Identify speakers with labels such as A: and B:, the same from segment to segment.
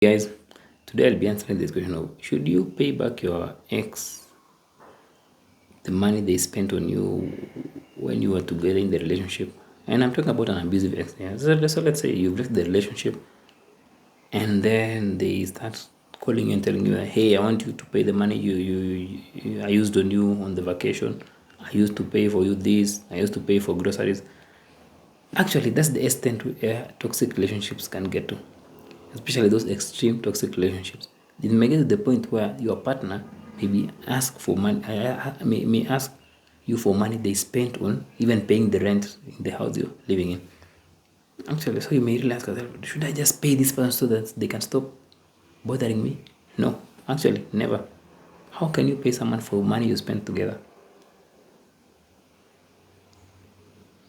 A: Guys, today I'll be answering this question of, should you pay back your ex the money they spent on you when you were together in the relationship? And I'm talking about an abusive ex. Yeah. So let's say you've left the relationship and then they start calling you and telling you, hey, I want you to pay the money I used on you on the vacation. I used to pay for you this. I used to pay for groceries. Actually, that's the extent where toxic relationships can get to, especially those extreme toxic relationships. It may get to the point where your partner maybe ask for money, may ask you for money they spent on even paying the rent in the house you're living in. Actually, so you may really ask yourself, should I just pay this person so that they can stop bothering me? No, actually, never. How can you pay someone for money you spent together?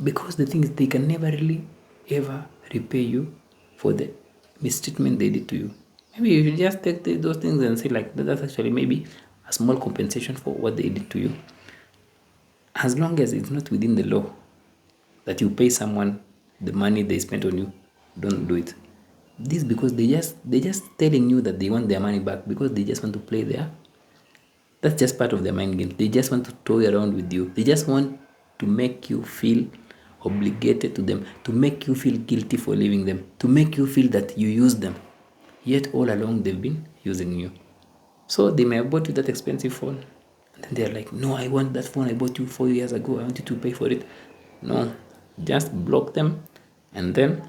A: Because the thing is, they can never really ever repay you for the mistreatment they did to you. Maybe you should just take those things and say, like, that's actually maybe a small compensation for what they did to you. As long as it's not within the law that you pay someone the money they spent on you, don't do it. This because they just telling you that they want their money back because they just want to play there. That's just part of their mind game. They just want to toy around with you. They just want to make you feel obligated to them, to make you feel guilty for leaving them, to make you feel that you use them. Yet all along they've been using you. So they may have bought you that expensive phone. And then they're like, no, I want that phone I bought you 4 years ago. I want you to pay for it. No, just block them and then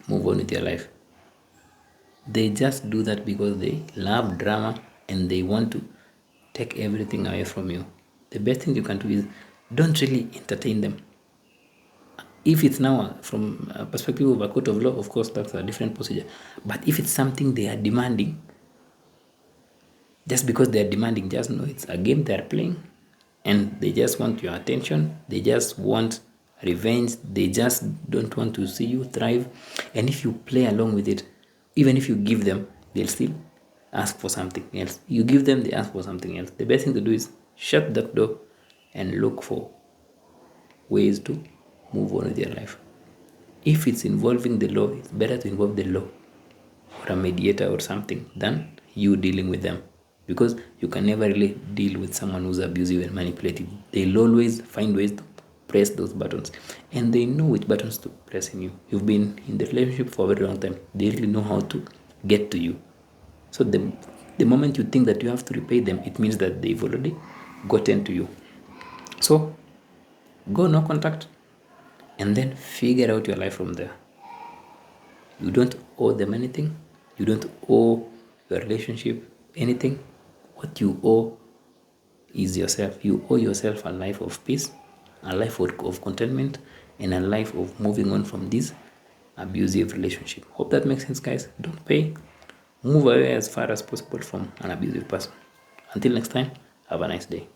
A: move on with your life. They just do that because they love drama and they want to take everything away from you. The best thing you can do is don't really entertain them. If it's now from a perspective of a court of law, of course, that's a different procedure. But if it's something they are demanding, just because they are demanding, just know it's a game they are playing and they just want your attention. They just want revenge. They just don't want to see you thrive. And if you play along with it, even if you give them, they'll still ask for something else. You give them, they ask for something else. The best thing to do is shut that door and look for ways to move on with your life. If it's involving the law, it's better to involve the law or a mediator or something than you dealing with them, because you can never really deal with someone who's abusive and manipulative. They'll always find ways to press those buttons, and they know which buttons to press in you. You've been in the relationship for a very long time. They really know how to get to you. So the moment you think that you have to repay them, it means that they've already gotten to you. So go no contact and then figure out your life from there. You don't owe them anything. You don't owe your relationship anything. What you owe is yourself. You owe yourself a life of peace, a life of contentment, and a life of moving on from this abusive relationship. Hope that makes sense, guys. Don't pay. Move away as far as possible from an abusive person. Until next time, have a nice day.